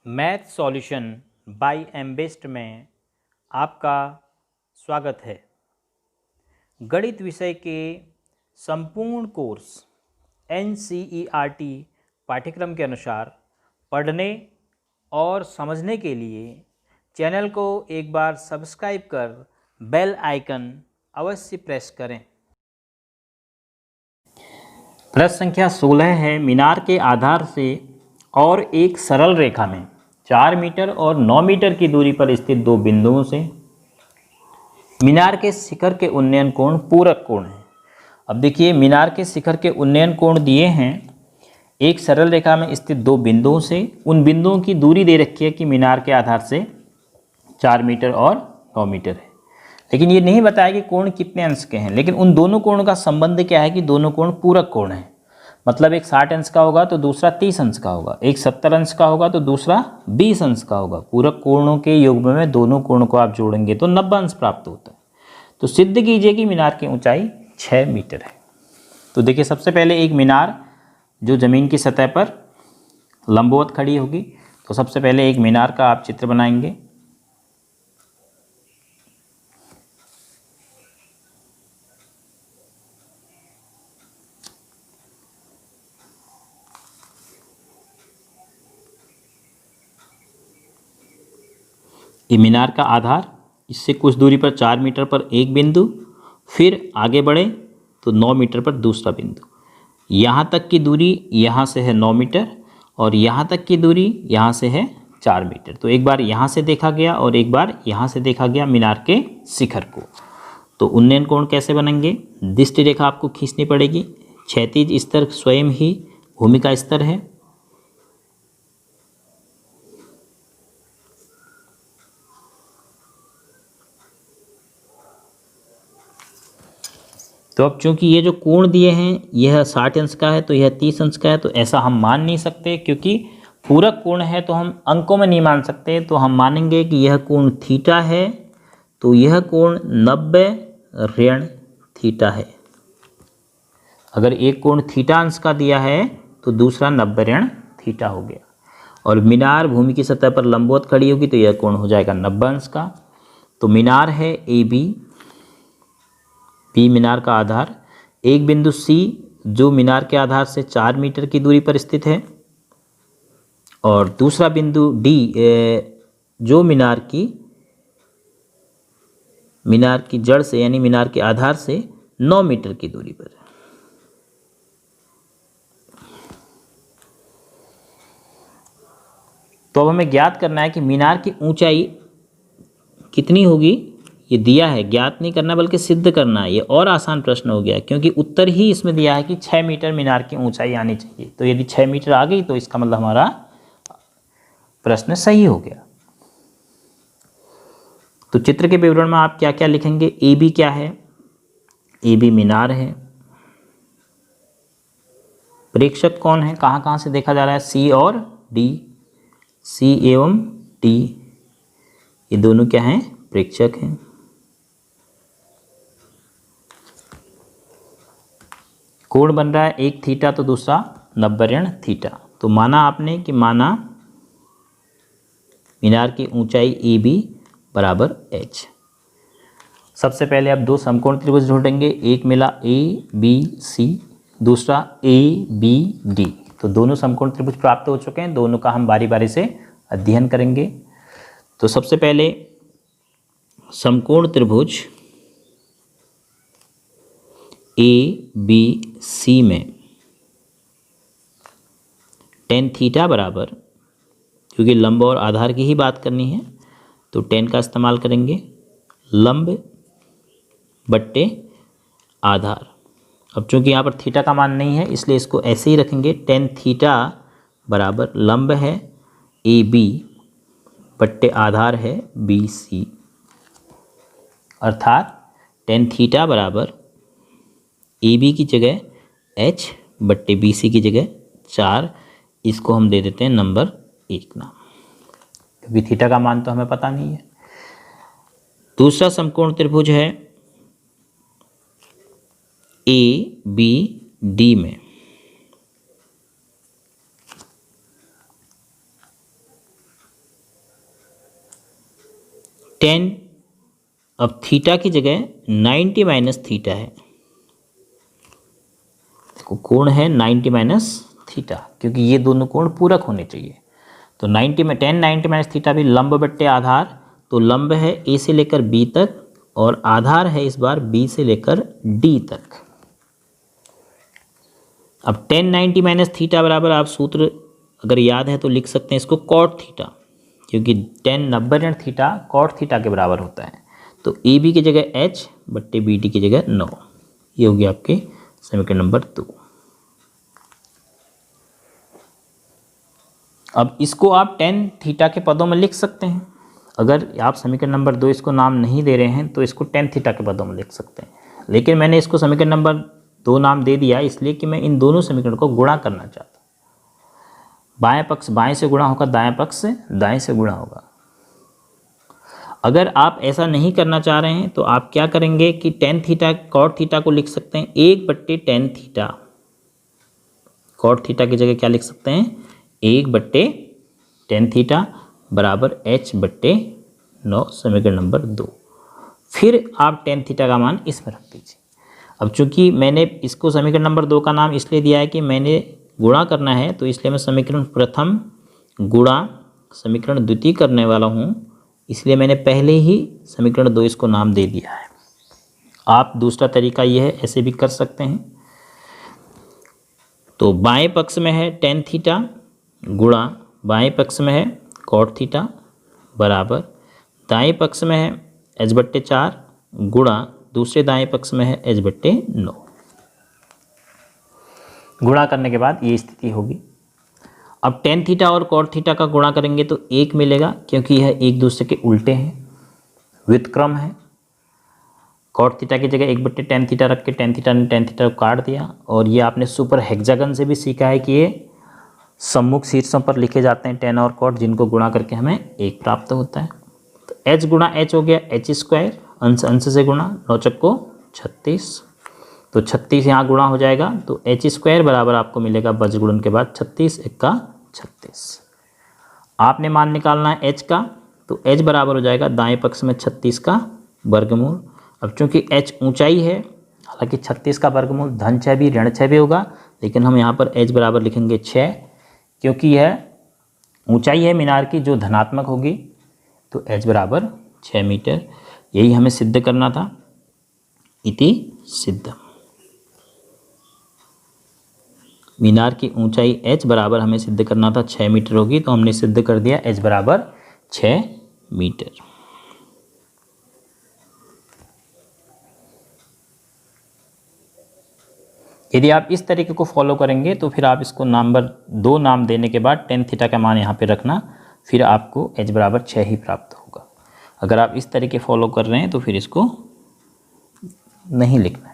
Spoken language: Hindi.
मैथ सॉल्यूशन बाय एमबेस्ट में आपका स्वागत है। गणित विषय के संपूर्ण कोर्स NCERT पाठ्यक्रम के अनुसार पढ़ने और समझने के लिए चैनल को एक बार सब्सक्राइब कर बेल आइकन अवश्य प्रेस करें। प्रश्न संख्या 16 है, मीनार के आधार से और एक सरल रेखा में 4 मीटर और 9 मीटर की दूरी पर स्थित दो बिंदुओं से मीनार के शिखर के उन्नयन कोण पूरक कोण है। अब देखिए, मीनार के शिखर के उन्नयन कोण दिए हैं एक सरल रेखा में स्थित दो बिंदुओं से। उन बिंदुओं की दूरी दे रखी है कि मीनार के आधार से 4 मीटर और 9 मीटर है, लेकिन ये नहीं बताया कि कोण कितने अंश के हैं। लेकिन उन दोनों कोणों का संबंध क्या है कि दोनों कोण पूरक कोण हैं। मतलब एक 60 अंश का होगा तो दूसरा 30 अंश का होगा, एक 70 अंश का होगा तो दूसरा 20 अंश का होगा। पूरक कोणों के युग्म में दोनों कोणों को आप जोड़ेंगे तो 90 अंश प्राप्त होता है। तो सिद्ध कीजिए कि मीनार की ऊंचाई 6 मीटर है। तो देखिए, सबसे पहले एक मीनार जो ज़मीन की सतह पर लंबवत खड़ी होगी, तो सबसे पहले एक मीनार का आप चित्र बनाएंगे। ये मीनार का आधार, इससे कुछ दूरी पर 4 मीटर पर एक बिंदु, फिर आगे बढ़े तो 9 मीटर पर दूसरा बिंदु। यहाँ तक की दूरी यहाँ से है 9 मीटर और यहाँ तक की दूरी यहाँ से है 4 मीटर। तो एक बार यहाँ से देखा गया और एक बार यहाँ से देखा गया मीनार के शिखर को। तो उन्नयन कोण कैसे बनेंगे? दृष्टि रेखा आपको खींचनी पड़ेगी। क्षैतिज स्तर स्वयं ही भूमि का स्तर है। तो अब चूंकि ये जो कोण दिए हैं यह 60 अंश का है तो यह 30 अंश का है, तो ऐसा हम मान नहीं सकते, क्योंकि पूरक कोण है तो हम अंकों में नहीं मान सकते। तो हम मानेंगे कि यह कोण थीटा है, तो यह कोण 90 ऋण थीटा है। अगर एक कोण थीटा अंश का दिया है तो दूसरा 90 ऋण थीटा हो गया। और मीनार भूमि की सतह पर लंबवत खड़ी होगी तो यह कोण हो जाएगा 90 अंश का। तो मीनार है AB, बी मीनार का आधार, एक बिंदु C जो मीनार के आधार से 4 मीटर की दूरी पर स्थित है, और दूसरा बिंदु D जो मीनार की जड़ से यानी मीनार के आधार से 9 मीटर की दूरी पर है। तो अब हमें ज्ञात करना है कि मीनार की ऊंचाई कितनी होगी। ये दिया है, ज्ञात नहीं करना बल्कि सिद्ध करना है। ये और आसान प्रश्न हो गया, क्योंकि उत्तर ही इसमें दिया है कि 6 मीटर मीनार की ऊंचाई आनी चाहिए। तो यदि 6 मीटर आ गई तो इसका मतलब हमारा प्रश्न सही हो गया। तो चित्र के विवरण में आप क्या क्या लिखेंगे? AB क्या है? AB मीनार है। प्रेक्षक कौन है, कहाँ कहाँ से देखा जा रहा है? C और D, C एवं D, ये दोनों क्या हैं? प्रेक्षक हैं। कोण बन रहा है एक थीटा तो दूसरा 90 ऋण थीटा। तो माना आपने कि माना मीनार की ऊंचाई AB बराबर H। सबसे पहले आप दो समकोण त्रिभुज ढूंढेंगे। एक मिला ABC, दूसरा ABD। तो दोनों समकोण त्रिभुज प्राप्त हो चुके हैं। दोनों का हम बारी बारी से अध्ययन करेंगे। तो सबसे पहले समकोण त्रिभुज ABC में tan थीटा बराबर, क्योंकि लंब और आधार की ही बात करनी है तो tan का इस्तेमाल करेंगे, लंब बट्टे आधार। अब चूंकि यहाँ पर थीटा का मान नहीं है इसलिए इसको ऐसे ही रखेंगे। tan थीटा बराबर लंब है AB बट्टे आधार है BC, अर्थात tan थीटा बराबर AB की जगह H बट्टे BC की जगह 4। इसको हम दे देते हैं नंबर 1 नाम, क्योंकि थीटा का मान तो हमें पता नहीं है। दूसरा समकोण त्रिभुज है ABD में 10, अब थीटा की जगह 90 माइनस थीटा है, कोण है 90 माइनस थीटा, क्योंकि ये दोनों कोण पूरक होने चाहिए। तो 90 माइनस थीटा भी लंब बट्टे आधार, तो लंब है ए से लेकर बी तक और आधार है इस बार बी से लेकर डी तक। अब 10 90 माइनस थीटा बराबर, आप सूत्र अगर याद है तो लिख सकते हैं इसको कॉट थीटा, क्योंकि 10 90 ऋण थीटा कॉट थीटा के बराबर होता है। तो ए बी की जगह एच बट्टे बी डी की जगह 9, ये हो गया आपके समीकरण नंबर 2। अब इसको आप 10 थीटा के पदों में लिख सकते हैं। अगर आप समीकरण नंबर 2 इसको नाम नहीं दे रहे हैं तो इसको 10 थीटा के पदों में लिख सकते हैं, लेकिन मैंने इसको समीकरण नंबर 2 नाम दे दिया इसलिए कि मैं इन दोनों समीकरण को गुणा करना चाहता हूँ। बाएं पक्ष बाएं से गुणा होगा, दाएं पक्ष से दाएं से गुणा होगा। अगर आप ऐसा नहीं करना चाह रहे हैं तो आप क्या करेंगे कि 10 थीटा कॉट थीटा को लिख सकते हैं 1/10 थीटा। कॉट थीटा की जगह क्या लिख सकते हैं, 1/10 थीटा बराबर h/9, समीकरण नंबर 2। फिर आप 10 थीटा का मान इसमें रख दीजिए। अब चूंकि मैंने इसको समीकरण नंबर 2 का नाम इसलिए दिया है कि मैंने गुणा करना है, तो इसलिए मैं समीकरण प्रथम गुणा समीकरण द्वितीय करने वाला हूँ, इसलिए मैंने पहले ही समीकरण 2 इसको नाम दे दिया है। आप दूसरा तरीका यह है, ऐसे भी कर सकते हैं। तो बाएं पक्ष में है 10 थीटा गुणा बाएं पक्ष में है कॉट थीटा बराबर दाएं पक्ष में है h/4 गुणा दूसरे दाएं पक्ष में है h/9। गुणा करने के बाद ये स्थिति होगी। अब 10 थीटा और कॉट थीटा का गुणा करेंगे तो 1 मिलेगा, क्योंकि यह एक दूसरे के उल्टे हैं, व्युत्क्रम है। कॉट थीटा की जगह 1/10 थीटा रख के 10 थीटा ने 10 थीटा को काट दिया। और ये आपने सुपर हेक्सागन से भी सीखा है कि ये सम्मुख शीर्षों पर लिखे जाते हैं 10 और कॉट, जिनको गुणा करके हमें 1 प्राप्त होता है। तो h गुणा h हो गया h², अंश अंश से गुणा, 9 चक्को 36, तो 36 यहाँ गुणा हो जाएगा, तो h² बराबर आपको मिलेगा बज गुणन के बाद 36 × 36। आपने मान निकालना है h का, तो h बराबर हो जाएगा दाएं पक्ष में 36 का वर्गमूल। अब चूंकि h ऊंचाई है, हालांकि 36 का वर्गमूल धन 6 भी ऋण 6 भी होगा, लेकिन हम यहाँ पर h बराबर लिखेंगे 6, क्योंकि यह ऊंचाई है मीनार की जो धनात्मक होगी। तो h बराबर 6 मीटर, यही हमें सिद्ध करना था। इति सिद्धम। मीनार की ऊंचाई h बराबर हमें सिद्ध करना था 6 मीटर होगी, तो हमने सिद्ध कर दिया h बराबर 6 मीटर। यदि आप इस तरीके को फॉलो करेंगे तो फिर आप इसको नंबर 2 नाम देने के बाद 10 थीटा का मान यहाँ पे रखना, फिर आपको h बराबर 6 ही प्राप्त होगा। अगर आप इस तरीके फॉलो कर रहे हैं तो फिर इसको नहीं लिखना है।